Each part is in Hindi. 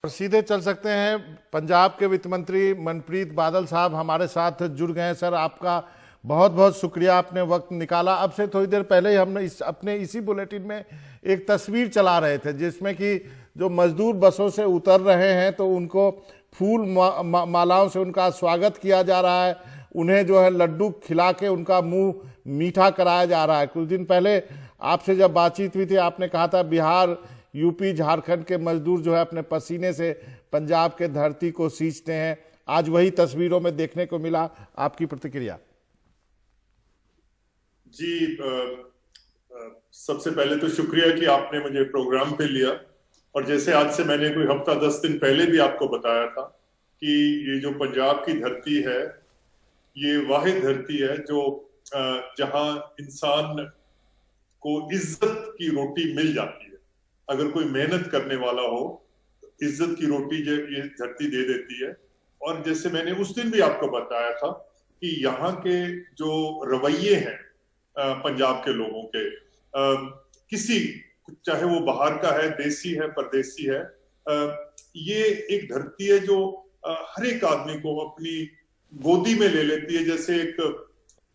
और सीधे चल सकते हैं, पंजाब के वित्त मंत्री मनप्रीत बादल साहब हमारे साथ जुड़ गए हैं। सर, आपका बहुत बहुत शुक्रिया, आपने वक्त निकाला। अब से थोड़ी देर पहले ही हमने अपने इसी बुलेटिन में एक तस्वीर चला रहे थे जिसमें कि जो मजदूर बसों से उतर रहे हैं तो उनको फूल मालाओं से उनका स्वागत किया जा रहा है, उन्हें जो है लड्डू खिला के उनका मुंह मीठा कराया जा रहा है। कुछ दिन पहले आपसे जब बातचीत हुई थी, आपने कहा था बिहार, यूपी, झारखंड के मजदूर जो है अपने पसीने से पंजाब के धरती को सींचते हैं। आज वही तस्वीरों में देखने को मिला, आपकी प्रतिक्रिया? जी, सबसे पहले तो शुक्रिया कि आपने मुझे प्रोग्राम पे लिया। और जैसे आज से मैंने कोई हफ्ता 10 दिन पहले भी आपको बताया था कि ये जो पंजाब की धरती है, ये वाहिद धरती है जो जहां इंसान को इज्जत की रोटी मिल जाती है। अगर कोई मेहनत करने वाला हो, इज्जत की रोटी जो ये धरती दे देती है। और जैसे मैंने उस दिन भी आपको बताया था कि यहाँ के जो रवैये हैं पंजाब के लोगों के, किसी, चाहे वो बाहर का है, देसी है, परदेसी है, ये एक धरती है जो हर एक आदमी को अपनी गोदी में ले लेती है, जैसे एक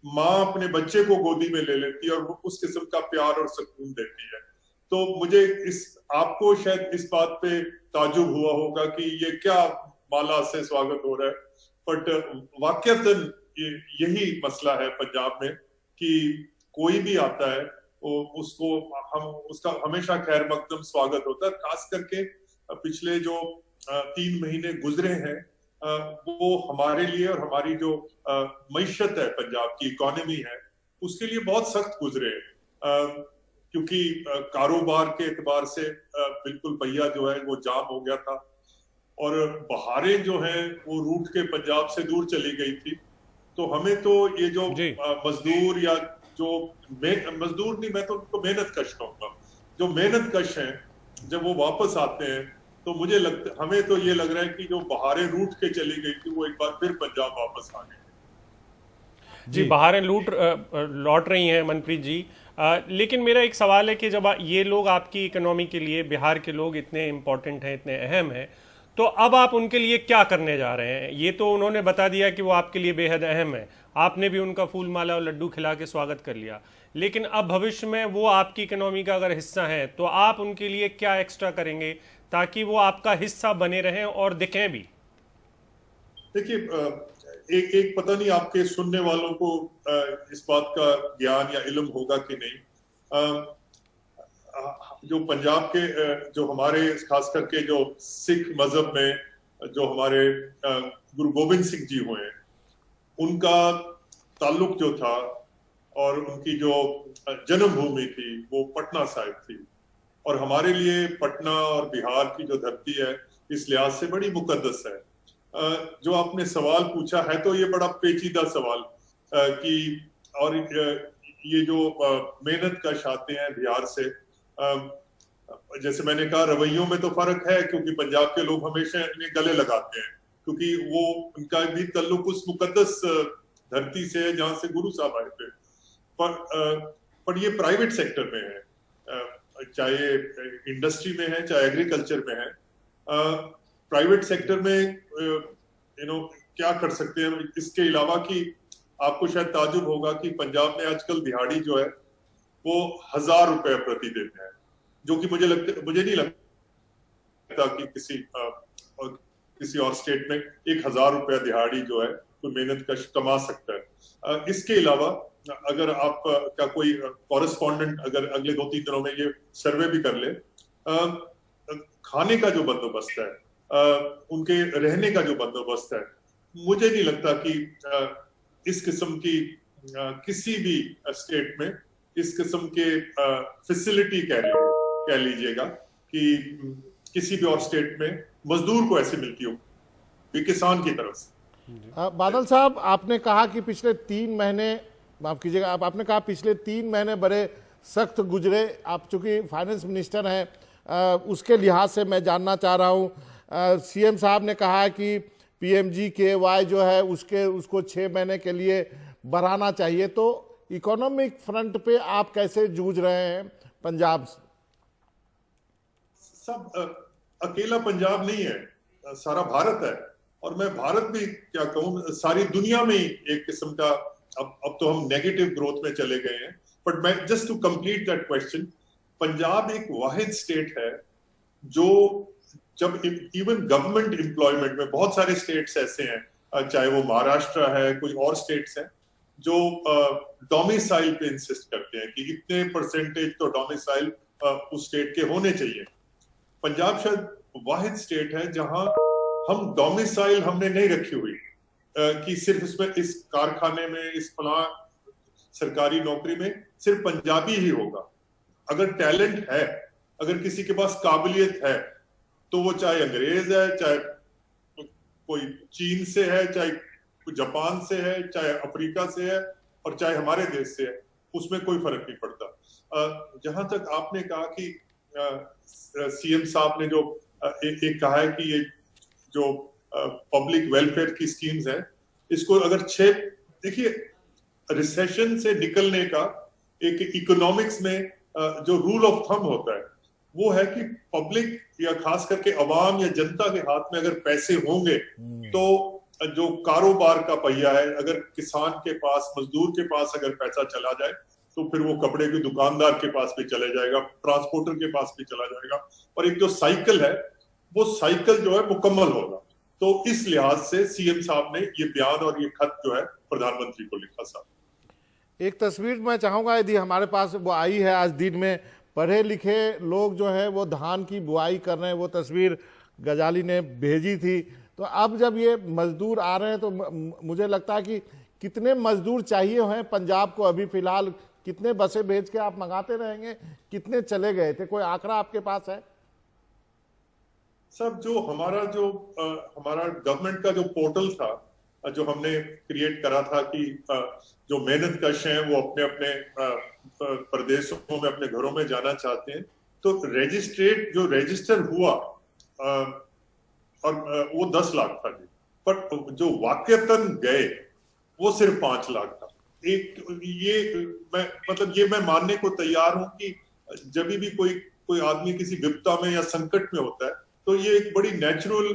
माँ अपने बच्चे को गोदी में ले लेती है और उस किस्म का प्यार और सुकून देती है। तो मुझे आपको शायद इस बात पे ताजुब हुआ होगा कि ये क्या माला से स्वागत हो रहा है, बट वाकईतन यही मसला है पंजाब में कि कोई भी आता है उसको उसका हमेशा खैर मकदम स्वागत होता है। खास करके पिछले जो 3 महीने गुजरे हैं, वो हमारे लिए और हमारी जो मईशत है, पंजाब की इकोनॉमी है, उसके लिए बहुत सख्त गुजरे हैं, क्योंकि कारोबार के एतबार से बिल्कुल पहिया जो है वो जाम हो गया था और बहारें जो हैं वो रूट के पंजाब से दूर चली गई थी। तो हमें तो ये जो मजदूर, या जो मजदूर नहीं, मैं तो उनको मेहनत कश कहूंगा, जो मेहनत कश हैं, जब वो वापस आते हैं तो हमें तो ये लग रहा है कि जो बहारें रूट के चली गई थी वो एक बार फिर पंजाब वापस आ गई। जी, बहारें लौट रही हैं मनप्रीत जी। लेकिन मेरा एक सवाल है कि जब ये लोग आपकी इकोनॉमी के लिए, बिहार के लोग इतने इम्पोर्टेंट हैं, इतने अहम हैं, तो अब आप उनके लिए क्या करने जा रहे हैं? ये तो उन्होंने बता दिया कि वो आपके लिए बेहद अहम है, आपने भी उनका फूल माला और लड्डू खिला के स्वागत कर लिया, लेकिन अब भविष्य में वो आपकी इकोनॉमी का अगर हिस्सा है तो आप उनके लिए क्या एक्स्ट्रा करेंगे ताकि वो आपका हिस्सा बने रहें और दिखें भी? देखिए, एक पता नहीं आपके सुनने वालों को इस बात का ज्ञान या इल्म होगा कि नहीं, जो पंजाब के जो हमारे खास करके जो सिख मजहब में जो हमारे गुरु गोविंद सिंह जी हुए, उनका ताल्लुक जो था और उनकी जो जन्मभूमि थी वो पटना साहिब थी। और हमारे लिए पटना और बिहार की जो धरती है इस लिहाज से बड़ी मुकद्दस है। जो आपने सवाल पूछा है तो ये बड़ा पेचीदा सवाल कि, और ये जो मेहनत कश आते हैं बिहार से, जैसे मैंने कहा रवैयों में तो फर्क है, क्योंकि पंजाब के लोग हमेशा इन्हें गले लगाते हैं क्योंकि वो उनका भी ताल्लुक उस मुकद्दस धरती से है जहां से गुरु साहब आए थे। पर ये प्राइवेट सेक्टर में है, चाहे इंडस्ट्री में है चाहे एग्रीकल्चर में है। प्राइवेट सेक्टर में क्या कर सकते हैं इसके अलावा कि आपको शायद ताजुब होगा कि पंजाब में आजकल दिहाड़ी जो है वो 1000 रुपए प्रतिदिन है, जो कि मुझे नहीं लगता कि किसी और स्टेट में 1000 रुपया दिहाड़ी जो है कोई मेहनत कश कमा सकता है। इसके अलावा अगर आप का कोई कॉरेस्पॉन्डेंट अगर अगले 2-3 दिनों में ये सर्वे भी कर ले, खाने का जो बंदोबस्त है, उनके रहने का जो बंदोबस्त है, मुझे नहीं लगता कि इस किस्म की किसी भी स्टेट में इस किस्म के फैसिलिटी कह लीजिएगा कि किसी भी और स्टेट में मजदूर को ऐसे मिलती हो किसान की तरफ से। बादल साहब, आपने कहा कि पिछले 3 महीने, माफ कीजिएगा, आपने कहा पिछले 3 महीने बड़े सख्त गुजरे। आप चूंकि फाइनेंस मिनिस्टर हैं, उसके लिहाज से मैं जानना चाह रहा हूँ, सीएम साहब ने कहा है कि PMGKY जो है उसको 6 महीने के लिए बढ़ाना चाहिए, तो इकोनॉमिक फ्रंट पे आप कैसे जूझ रहे हैं पंजाब? सब अकेला पंजाब नहीं है, सारा भारत है। और मैं भारत भी क्या कहूँ, सारी दुनिया में ही एक किस्म का अब तो हम नेगेटिव ग्रोथ में चले गए हैं। बट मैं just to complete that question, Punjab एक वाहिद स्टेट है जो जब इवन गवर्नमेंट एम्प्लॉयमेंट में, बहुत सारे स्टेट्स ऐसे हैं, चाहे वो महाराष्ट्र है, कोई और स्टेट्स हैं, जो डोमिसाइल पे इंसिस्ट करते हैं कि इतने परसेंटेज तो डोमिसाइल उस स्टेट के होने चाहिए। पंजाब शायद वाहिद स्टेट है जहां हम डोमिसाइल हमने नहीं रखी हुई कि सिर्फ इसमें, इस कारखाने में, इस फलां सरकारी नौकरी में सिर्फ पंजाबी ही होगा। अगर टैलेंट है, अगर किसी के पास काबिलियत है, तो वो चाहे अंग्रेज है, चाहे कोई चीन से है, चाहे जापान से है, चाहे अफ्रीका से है, और चाहे हमारे देश से है, उसमें कोई फर्क नहीं पड़ता। जहां तक आपने कहा कि सीएम साहब ने जो एक कहा है कि ये जो पब्लिक वेलफेयर की स्कीम्स है, इसको अगर देखिए, रिसेशन से निकलने का एक इकोनॉमिक्स में जो रूल ऑफ थंब होता है वो है कि पब्लिक या खास करके अवाम या जनता के हाथ में अगर पैसे होंगे तो जो कारोबार का पहिया है, अगर किसान के पास, मजदूर के पास अगर पैसा चला जाए तो फिर वो कपड़े के दुकानदार के पास भी चले जाएगा, ट्रांसपोर्टर के पास भी चला जाएगा, और एक जो साइकिल है वो साइकिल जो है मुकम्मल होगा। तो इस लिहाज से सीएम साहब ने ये बयान और ये खत जो है प्रधानमंत्री को लिखा। साहब एक तस्वीर मैं चाहूंगा, यदि हमारे पास वो आई है आज दिन में, पढ़े लिखे लोग जो है वो धान की बुआई कर रहे हैं, वो तस्वीर गजाली ने भेजी थी। तो अब जब ये मजदूर आ रहे हैं तो मुझे लगता है कि कितने मजदूर चाहिए हैं पंजाब को अभी फिलहाल, कितने बसें भेज के आप मंगाते रहेंगे, कितने चले गए थे, कोई आंकड़ा आपके पास है? सब जो हमारा गवर्नमेंट का जो पोर्टल था, जो हमने क्रिएट करा था कि जो मेहनत कश हैं वो अपने अपने प्रदेशों में, अपने घरों में जाना चाहते हैं, तो जो रजिस्टर हुआ और वो 10 लाख था जी, पर जो वाकईतन गए वो सिर्फ 5 लाख था। ये मैं मानने को तैयार हूं कि जब भी कोई आदमी किसी विपदा में या संकट में होता है तो ये एक बड़ी नेचुरल,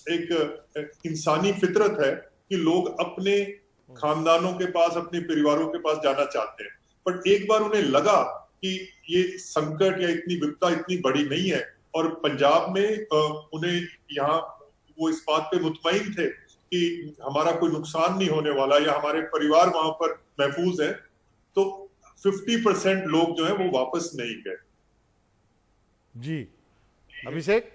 एक इंसानी फितरत है कि लोग अपने खानदानों के पास, अपने परिवारों के पास जाना चाहते हैं। पर एक बार उन्हें लगा कि ये संकट या इतनी विपदा इतनी बड़ी नहीं है, और पंजाब में उन्हें यहाँ वो इस बात पे मुतमईन थे कि हमारा कोई नुकसान नहीं होने वाला या हमारे परिवार वहां पर महफूज है, तो 50% लोग जो है वो वापस नहीं गए। जी अभिषेक,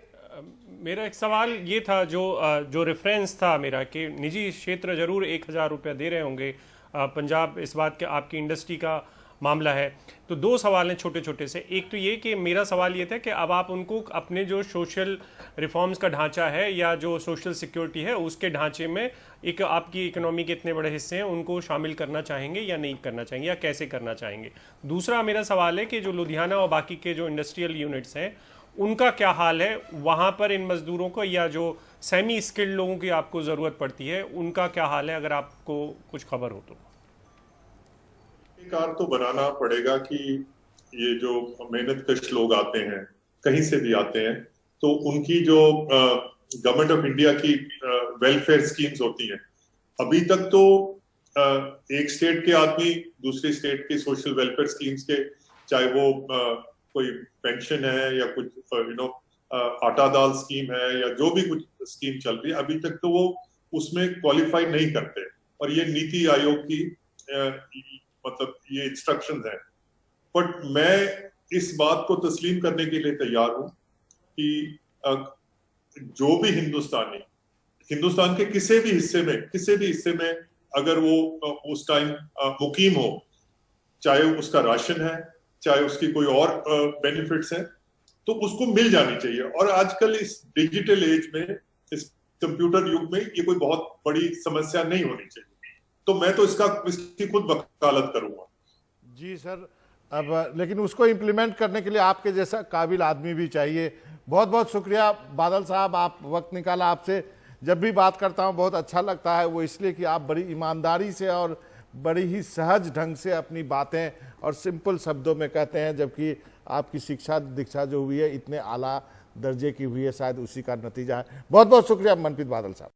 मेरा एक सवाल ये था, जो रेफरेंस था मेरा, कि निजी क्षेत्र जरूर 1000 रुपया दे रहे होंगे पंजाब, इस बात के आपकी इंडस्ट्री का मामला है। तो 2 सवाल हैं छोटे छोटे से। एक तो ये कि मेरा सवाल ये था कि अब आप उनको अपने जो सोशल रिफॉर्म्स का ढांचा है या जो सोशल सिक्योरिटी है उसके ढांचे में एक आपकी इकोनॉमी के इतने बड़े हिस्से हैं उनको शामिल करना चाहेंगे या नहीं करना चाहेंगे, या कैसे करना चाहेंगे? दूसरा मेरा सवाल है कि जो लुधियाना और बाकी के जो इंडस्ट्रियल यूनिट्स हैं उनका क्या हाल है, वहां पर इन मजदूरों को या जो सेमी स्किल्ड लोगों की आपको जरूरत पड़ती है उनका क्या हाल है, अगर आपको कुछ खबर हो तो? कार तो बनाना पड़ेगा कि ये जो मेहनत कश लोग आते हैं, कहीं से भी आते हैं, तो उनकी जो गवर्नमेंट ऑफ इंडिया की वेलफेयर स्कीम्स होती हैं, अभी तक तो एक स्टेट के आदमी दूसरी स्टेट की सोशल वेलफेयर स्कीम्स के, चाहे वो कोई पेंशन है या कुछ आटा दाल स्कीम है या जो भी कुछ स्कीम चल रही है, अभी तक तो वो उसमें क्वालिफाई नहीं करते। और ये नीति आयोग की मतलब ये इंस्ट्रक्शंस हैं। बट मैं इस बात को तस्लीम करने के लिए तैयार हूं कि जो भी हिंदुस्तान के किसी भी हिस्से में अगर वो उस टाइम मुकीम हो, चाहे उसका राशन है, चाहे उसकी कोई और बेनिफिट्स हैं, तो उसको मिल जानी चाहिए। और आजकल इस डिजिटल एज में, इस कंप्यूटर युग में, ये कोई बहुत बड़ी समस्या नहीं होनी चाहिए। तो मैं तो इसकी खुद वकालत करूंगा। जी सर, अब लेकिन उसको इम्प्लीमेंट करने के लिए आपके जैसा काबिल आदमी भी चाहिए। बहुत बहुत शुक्रिया बादल साहब, आप वक्त निकाला। आपसे जब भी बात करता हूं बहुत अच्छा लगता है, वो इसलिए कि आप बड़ी ईमानदारी से और बड़ी ही सहज ढंग से अपनी बातें और सिंपल शब्दों में कहते हैं, जबकि आपकी शिक्षा दीक्षा जो हुई है इतने आला दर्जे की हुई है, शायद उसी का नतीजा है। बहुत बहुत शुक्रिया मनप्रीत बादल साहब।